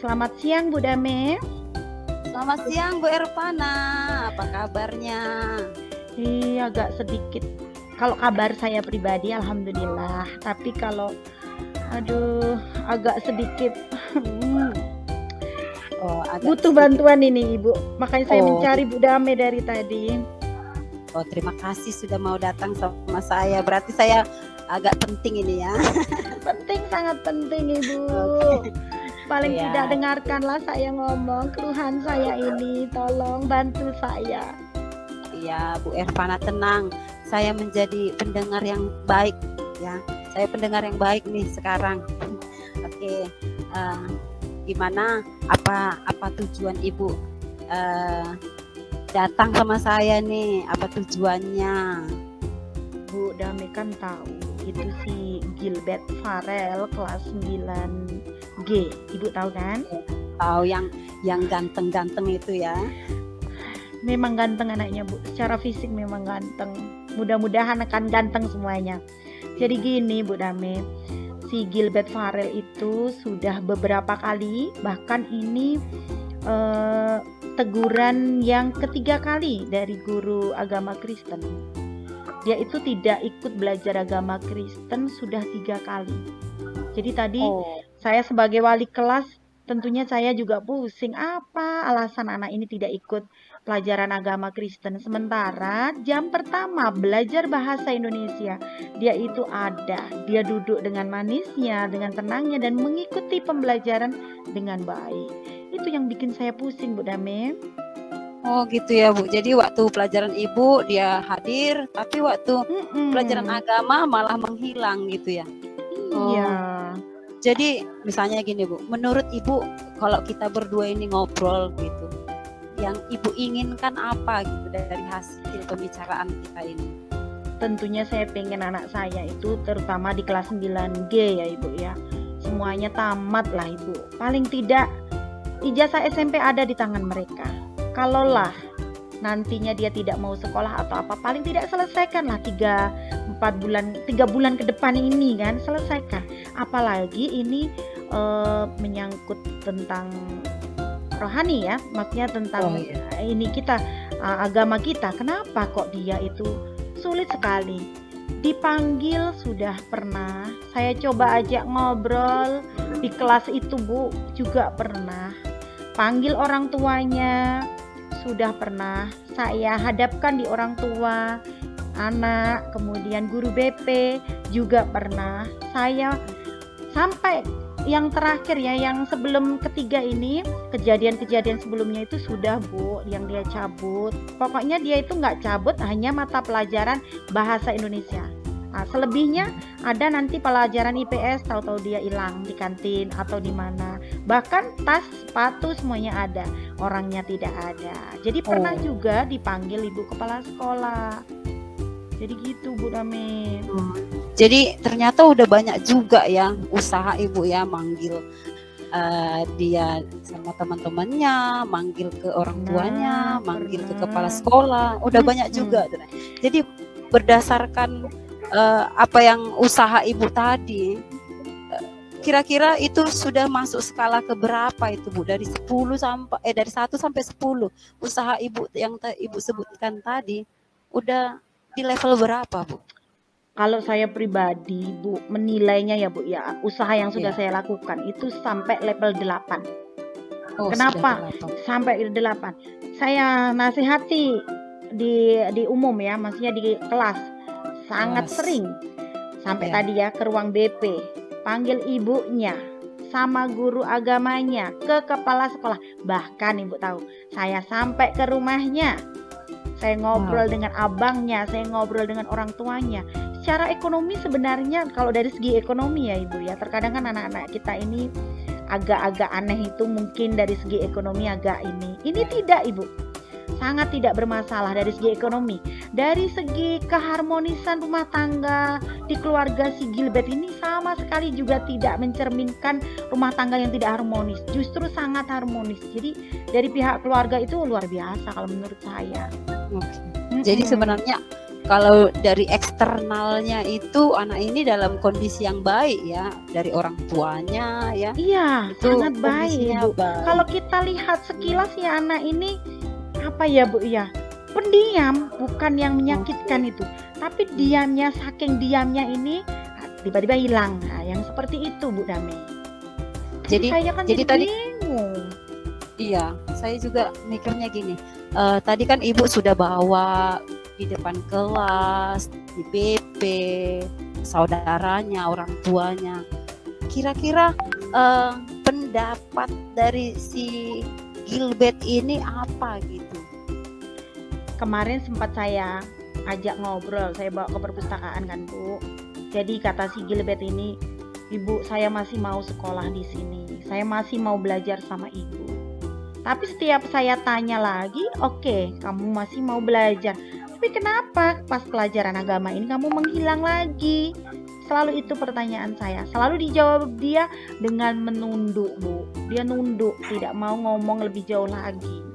Selamat siang Bu Dame. Selamat siang Bu Ervana, apa kabarnya? Agak sedikit. Kalau kabar saya pribadi alhamdulillah, tapi kalau agak sedikit butuh bantuan ini Ibu. Makanya saya mencari Bu Dame dari tadi. Terima kasih sudah mau datang sama saya. Berarti saya agak penting ini ya. Penting, sangat penting Ibu. Paling tidak dengarkanlah saya ngomong keluhan saya ini, tolong bantu saya. Iya Bu Ervana, tenang, saya menjadi pendengar yang baik ya. Saya pendengar yang baik nih sekarang. Oke, gimana? Apa tujuan Ibu datang sama saya nih? Apa tujuannya? Bu Dame kan tahu itu si Gilbert Farel kelas 9G, Ibu tahu kan? Tahu, yang ganteng-ganteng itu ya. Memang ganteng anaknya Bu, secara fisik memang ganteng. Mudah-mudahan akan ganteng semuanya. Jadi gini Bu Dame, si Gilbert Farel itu sudah beberapa kali, bahkan ini teguran yang ketiga kali dari guru agama Kristen. Dia itu tidak ikut belajar agama Kristen sudah 3 kali. Jadi tadi saya sebagai wali kelas tentunya saya juga pusing, apa alasan anak ini tidak ikut pelajaran agama Kristen. Sementara jam pertama belajar bahasa Indonesia, dia itu ada, dia duduk dengan manisnya, dengan tenangnya dan mengikuti pembelajaran dengan baik. Itu yang bikin saya pusing Bu Dame. Oh gitu ya Bu, jadi waktu pelajaran Ibu dia hadir, tapi waktu pelajaran agama malah menghilang gitu ya? Iya. Jadi misalnya gini Bu, menurut Ibu kalau kita berdua ini ngobrol gitu, yang Ibu inginkan apa gitu dari hasil pembicaraan kita ini? Tentunya saya pengen anak saya itu terutama di kelas 9G ya Ibu ya, semuanya tamat lah Ibu. Paling tidak ijazah SMP ada di tangan mereka. Kalaulah nantinya dia tidak mau sekolah atau apa, paling tidak selesaikanlah 3 bulan ke depan ini kan, selesaikan. Apalagi ini menyangkut tentang rohani ya, maksudnya tentang ini kita agama kita. Kenapa kok dia itu sulit sekali? Dipanggil sudah pernah, saya coba ajak ngobrol di kelas itu Bu, juga pernah. Panggil orang tuanya, sudah pernah saya hadapkan di orang tua anak, kemudian guru BP juga pernah. Saya sampai yang terakhir ya, yang sebelum ketiga ini, kejadian-kejadian sebelumnya itu sudah Bu, yang dia cabut. Pokoknya dia itu nggak cabut, hanya mata pelajaran bahasa Indonesia. Nah, selebihnya ada nanti pelajaran IPS, tahu-tahu dia hilang di kantin atau di mana. Bahkan tas, sepatu semuanya ada, orangnya tidak ada. Jadi pernah juga dipanggil Ibu Kepala Sekolah. Jadi gitu Bu Dame. Jadi ternyata udah banyak juga ya usaha Ibu ya manggil dia sama teman-temannya, manggil ke orang tuanya, manggil ke kepala sekolah. Udah banyak juga. Jadi berdasarkan apa yang usaha Ibu tadi, kira-kira itu sudah masuk skala keberapa itu Bu? Dari 1 sampai 10 usaha Ibu yang Ibu sebutkan tadi udah di level berapa Bu? Kalau saya pribadi Bu menilainya ya Bu ya, usaha yang sudah saya lakukan itu sampai level 8. Kenapa sampai 8? Saya nasihati di umum ya, maksudnya di kelas. Sangat sering sampai tadi ya ke ruang BP, panggil ibunya sama guru agamanya, ke kepala sekolah. Bahkan Ibu tahu, saya sampai ke rumahnya, saya ngobrol dengan abangnya, saya ngobrol dengan orang tuanya. Secara ekonomi sebenarnya kalau dari segi ekonomi ya Ibu ya, terkadang kan anak-anak kita ini agak-agak aneh itu, mungkin dari segi ekonomi agak ini tidak Ibu, sangat tidak bermasalah dari segi ekonomi. Dari segi keharmonisan rumah tangga di keluarga si Gilbert ini sama sekali juga tidak mencerminkan rumah tangga yang tidak harmonis, justru sangat harmonis. Jadi dari pihak keluarga itu luar biasa kalau menurut saya. Jadi sebenarnya kalau dari eksternalnya itu anak ini dalam kondisi yang baik ya, dari orang tuanya ya, Iya, itu sangat baik kondisinya Bu. baik. Kalau kita lihat sekilas ya anak ini apa ya Bu ya, pendiam, bukan yang menyakitkan itu, tapi diamnya, saking diamnya ini tiba-tiba hilang. Nah, yang seperti itu Bu Dami. Jadi saya kan jadi jadi tadi bingung. iya, saya juga mikirnya gini. Tadi kan ibu sudah bawa di depan kelas, di BP, saudaranya, orang tuanya. Kira-kira pendapat dari si Gilbert ini apa gitu? Kemarin sempat saya ajak ngobrol, saya bawa ke perpustakaan kan Bu. Jadi kata si Gilbert ini, Ibu, saya masih mau sekolah di sini. Saya masih mau belajar sama Ibu. Tapi setiap saya tanya lagi, oke, kamu masih mau belajar. Tapi kenapa pas pelajaran agama ini kamu menghilang lagi? Selalu itu pertanyaan saya. Selalu dijawab dia dengan menunduk, Bu. Dia nunduk, tidak mau ngomong lebih jauh lagi.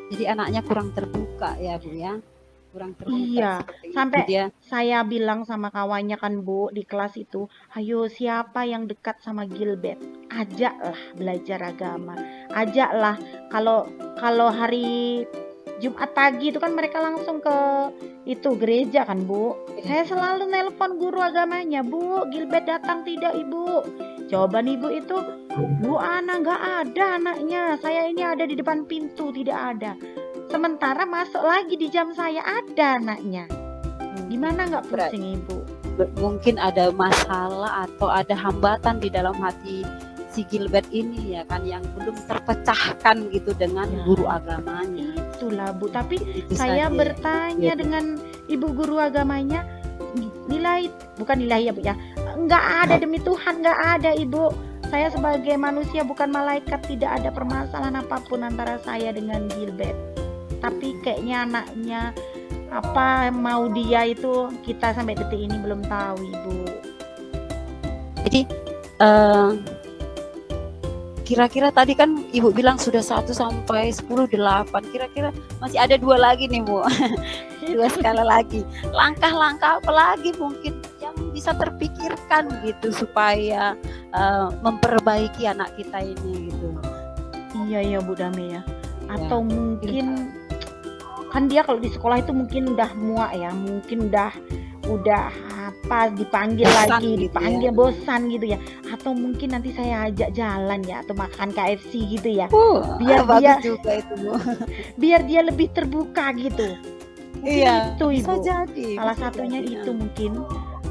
Jadi anaknya kurang terbuka ya Bu ya, kurang terbuka. Iya, seperti itu sampai dia. saya bilang sama kawannya kan Bu di kelas itu, ayo siapa yang dekat sama Gilbert, ajaklah belajar agama, ajaklah. Kalau hari Jumat pagi itu kan mereka langsung ke itu gereja kan Bu. Saya selalu nelpon guru agamanya, Bu, Gilbert datang tidak Ibu? Jawaban Ibu itu, Bu Ana nggak ada anaknya, saya ini ada di depan pintu, tidak ada. Sementara masuk lagi di jam saya ada anaknya. Gimana nggak pusing Ibu? Mungkin ada masalah atau ada hambatan di dalam hati si Gilbert ini ya kan, yang belum terpecahkan gitu dengan Ya. guru agamanya. Itulah Bu, tapi Itu saya saja. bertanya Iya, Bu. dengan ibu guru agamanya, bukan nilai ya Bu ya, nggak ada demi Tuhan, nggak ada Ibu. Saya sebagai manusia bukan malaikat, tidak ada permasalahan apapun antara saya dengan Gilbert. Tapi kayaknya anaknya apa mau dia itu kita sampai detik ini belum tahu Ibu. Jadi kira-kira tadi kan Ibu bilang sudah 1 sampai 10 8. Kira-kira masih ada 2 lagi nih Bu. 2 skala lagi. Langkah-langkah apa lagi mungkin yang bisa terpikirkan gitu supaya memperbaiki anak kita ini gitu. Iya ya Bu Dame ya. Atau mungkin kan dia kalau di sekolah itu mungkin udah muak ya, mungkin udah apa dipanggil Bosan lagi, gitu dipanggil ya. bosan gitu ya. Atau mungkin nanti saya ajak jalan ya, atau makan KFC gitu ya. Biar Biar dia bagus juga itu Bu. biar dia lebih terbuka gitu. Mungkin Iya, itu bisa Ibu. jadi. Salah bisa satunya jadi, itu mungkin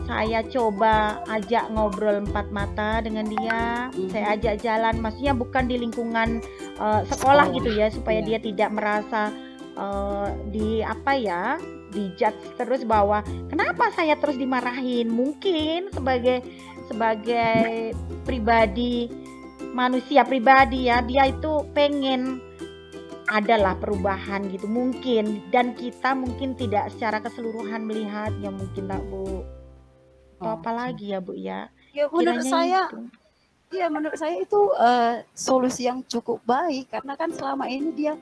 saya coba ajak ngobrol 4 mata dengan dia. Saya ajak jalan, maksudnya bukan di lingkungan sekolah gitu ya, supaya Iya. dia tidak merasa di apa ya, dijudge terus bahwa kenapa saya terus dimarahin. Mungkin sebagai pribadi, manusia pribadi ya, dia itu pengen adalah perubahan gitu mungkin, dan kita mungkin tidak secara keseluruhan melihatnya mungkin tak Bu. Atau apa lagi ya Bu ya? Ya menurut Kiranya saya itu. ya menurut saya itu solusi yang cukup baik, karena kan selama ini dia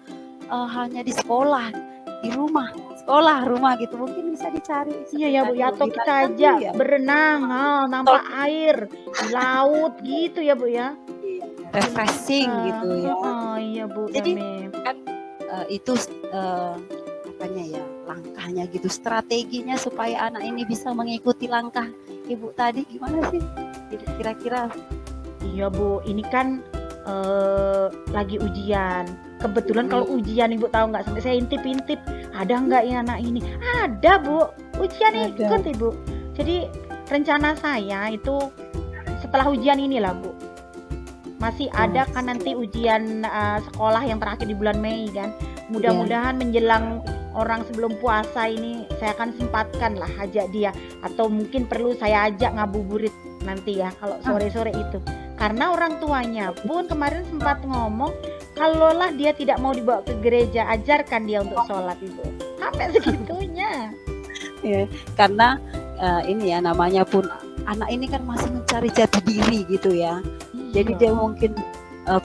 hanya di sekolah, di rumah, sekolah, rumah gitu. Mungkin bisa dicari. Iya ya Bu ya, atau kita aja berenang, nampak air di laut gitu ya Bu ya. Refreshing gitu ya. Iya Bu. Jadi Dame. kan itu apanya ya, langkahnya gitu, strateginya supaya anak ini bisa mengikuti langkah Ibu tadi gimana sih? Kira-kira. Iya Bu, ini kan lagi ujian. Kebetulan kalau ujian Ibu tahu nggak, sampai saya intip-intip ada nggak ya anak ini? Ada Bu, ujian ikut Ibu. Jadi rencana saya itu setelah ujian inilah Bu. Masih ada kan nanti ujian sekolah yang terakhir di bulan Mei kan. Mudah-mudahan menjelang orang sebelum puasa ini saya akan sempatkan lah ajak dia, atau mungkin perlu saya ajak ngabuburit nanti ya kalau sore-sore itu. Karena orang tuanya pun kemarin sempat ngomong, kalaulah dia tidak mau dibawa ke gereja, ajarkan dia untuk sholat Ibu. Sampai segitunya. Ya, karena ini ya namanya pun anak ini kan masih mencari jati diri gitu ya. Jadi dia mungkin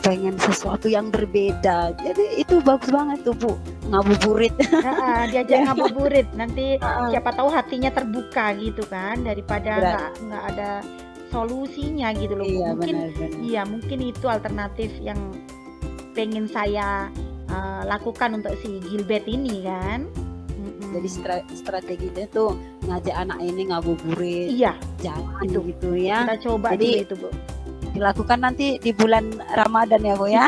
pengen sesuatu yang berbeda. Jadi itu bagus banget tuh Bu. ngabuburit. Diajak ngabuburit, nanti Heeh. siapa tahu hatinya terbuka gitu kan, daripada Berat. nggak ada solusinya gitu loh Bu. Iya, Mungkin benar-benar. iya mungkin itu alternatif yang pengen saya lakukan untuk si Gilbert ini kan. Jadi strateginya tuh ngajak anak ini ngabuburit, Iya jalan itu gitu ya. kita coba Jadi dulu itu Bu. dilakukan nanti di bulan Ramadan ya Bu ya.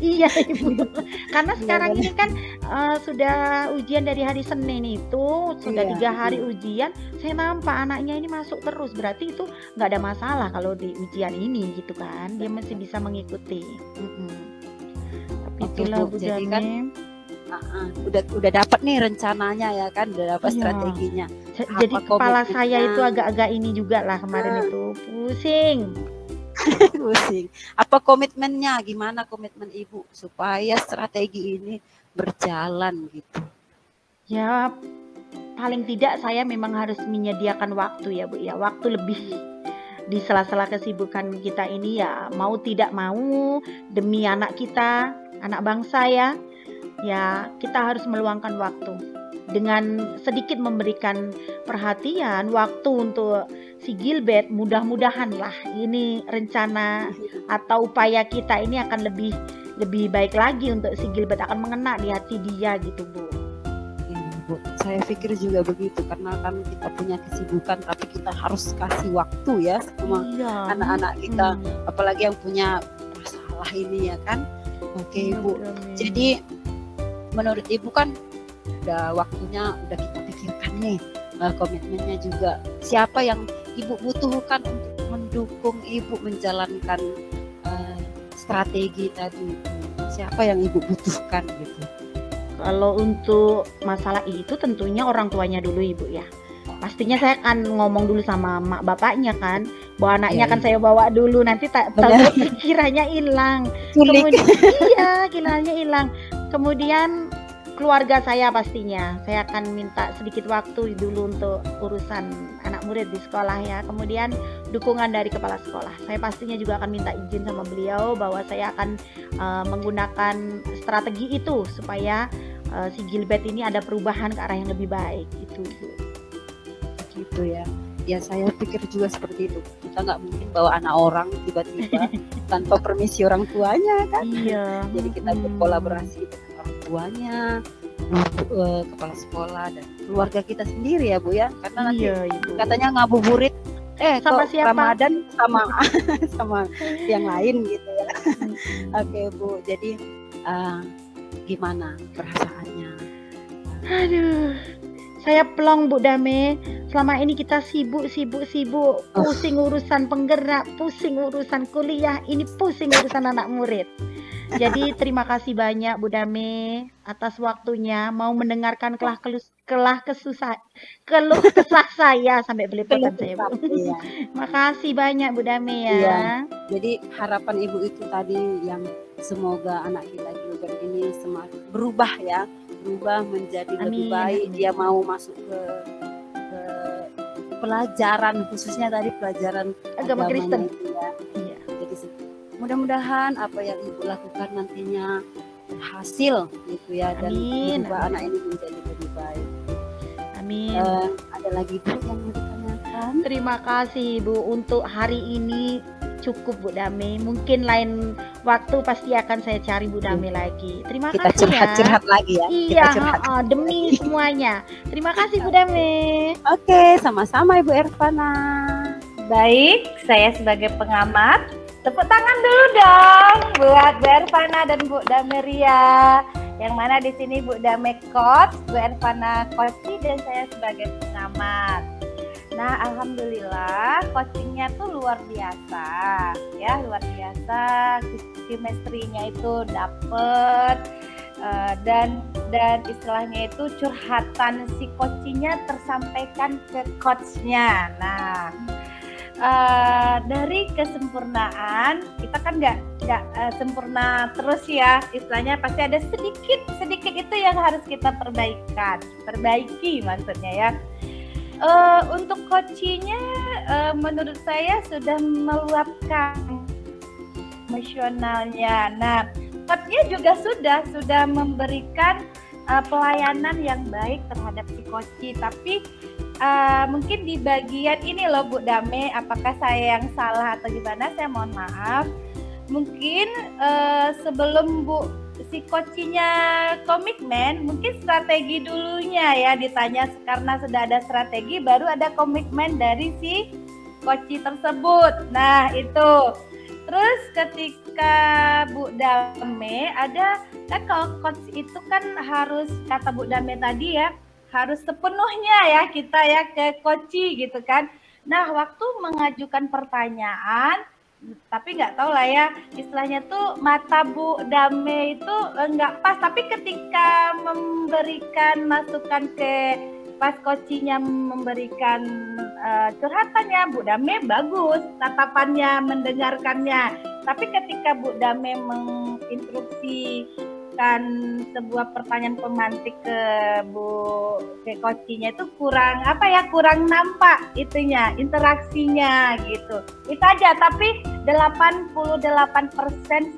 Iya Ibu, karena Iya, sekarang benar. ini kan sudah ujian dari hari Senin itu sudah Iya, 3 hari ujian, saya nampak anaknya ini masuk terus, berarti itu nggak ada masalah kalau di ujian ini gitu kan, dia masih bisa mengikuti. Tapi Oke itulah Bu, Bu jadi kan Dame. udah dapat nih rencananya ya kan, udah dapat Iya. strateginya. Jadi Apa kepala saya itu komitmennya? agak-agak ini juga lah kemarin itu pusing. Pusing. Apa komitmennya? Gimana komitmen Ibu supaya strategi ini berjalan gitu? Ya paling tidak saya memang harus menyediakan waktu ya Bu ya, waktu lebih di sela-sela kesibukan kita ini ya, mau tidak mau demi anak kita, anak bangsa ya kita harus meluangkan waktu. Dengan sedikit memberikan perhatian, waktu untuk si Gilbert, mudah-mudahan lah ini rencana atau upaya kita ini akan lebih baik lagi untuk si Gilbert, akan mengena di hati dia gitu Bu. Iya, Bu. Saya pikir juga begitu karena kan kita punya kesibukan tapi kita harus kasih waktu ya sama Iya. anak-anak kita, apalagi yang punya masalah ini ya kan. Oke Ibu. Jadi menurut Ibu kan udah waktunya udah kita pikirkan nih, komitmennya juga. Siapa yang Ibu butuhkan untuk mendukung Ibu menjalankan strategi tadi itu? Siapa yang Ibu butuhkan gitu? Kalau untuk masalah itu tentunya orang tuanya dulu Ibu ya. Pastinya saya akan ngomong dulu sama mak bapaknya kan, bahwa anaknya akan saya bawa dulu, nanti tahu pikirannya hilang. Iya, pikirannya hilang. Kemudian keluarga saya pastinya, saya akan minta sedikit waktu dulu untuk urusan anak murid di sekolah ya. Kemudian dukungan dari kepala sekolah. Saya pastinya juga akan minta izin sama beliau bahwa saya akan menggunakan strategi itu supaya si Gilbert ini ada perubahan ke arah yang lebih baik itu. Gitu ya. Ya saya pikir juga seperti itu. Kita nggak mungkin bawa anak orang tiba-tiba tanpa permisi orang tuanya kan. Iya. Jadi kita berkolaborasi dengan orang tuanya, kepala sekolah dan keluarga kita sendiri ya Bu ya. Karena nanti Ibu. katanya ngabuburit sama siapa? Ramadan sama sama yang lain gitu ya. Oke Bu, jadi gimana perasaannya? Aduh, saya plong Bu Dame. Selama ini kita sibuk, pusing urusan penggerak, pusing urusan kuliah, ini pusing urusan anak murid. Jadi terima kasih banyak Bu Dame atas waktunya mau mendengarkan keluh kesah saya sampai belepotan saya Bu. Iya. Makasih banyak Bu Dame ya. Iya. Jadi harapan Ibu itu tadi yang semoga anak kita Gilbert ini semakin berubah ya, berubah menjadi lebih baik. Dia mau masuk ke pelajaran, khususnya tadi pelajaran agama Kristen. Ya. Iya. Jadi mudah-mudahan apa yang Ibu lakukan nantinya berhasil gitu ya, dan berubah anak ini menjadi lebih baik. Amin. Ada lagi Bu yang mau ditanyakan? Terima kasih Bu, untuk hari ini cukup Bu Dame. Mungkin lain waktu pasti akan saya cari Bu Dame lagi. Terima kasih ya. Curhat lagi ya. Iya, demi semuanya. Terima kasih Bu Dame. Oke, sama-sama Ibu Ervana. Baik, saya sebagai pengamat, tepuk tangan dulu dong buat Bu Ervana dan Bu Dameria. Yang mana di sini Bu Dame coach, Bu Ervana coaching, dan saya sebagai pengamat. Nah, alhamdulillah coachingnya tuh luar biasa, ya luar biasa. Chemistry-nya itu dapet, dan istilahnya itu curhatan si coachingnya tersampaikan ke coachnya. Nah, dari kesempurnaan kita kan nggak sempurna terus ya, istilahnya pasti ada sedikit itu yang harus kita perbaiki maksudnya ya. Untuk coachingnya menurut saya sudah meluapkan emosionalnya. Nah, coachnya juga sudah memberikan pelayanan yang baik terhadap si Koci. Tapi mungkin di bagian ini loh Bu Dame, apakah saya yang salah atau gimana, saya mohon maaf. Mungkin sebelum si Kocinya komitmen, mungkin strategi dulunya ya ditanya, karena sudah ada strategi baru ada komitmen dari si Koci tersebut. Nah itu. Terus ketika Bu Dame ada kan, kalau coach itu kan harus, kata Bu Dame tadi ya, harus sepenuhnya ya kita ya ke Koci gitu kan. Nah waktu mengajukan pertanyaan, tapi nggak tahu lah ya istilahnya tuh mata Bu Dame itu nggak pas, tapi ketika memberikan masukan ke pas Kocinya memberikan curhatannya, Bu Dame bagus tatapannya, mendengarkannya. Tapi ketika Bu Dame menginstruksikan sebuah pertanyaan pemantik ke Kocinya itu kurang kurang nampak itunya, interaksinya gitu. Itu aja, tapi 88%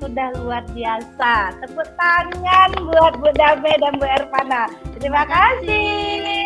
sudah luar biasa. Tepuk tangan buat Bu Dame dan Bu Ervana. Terima kasih.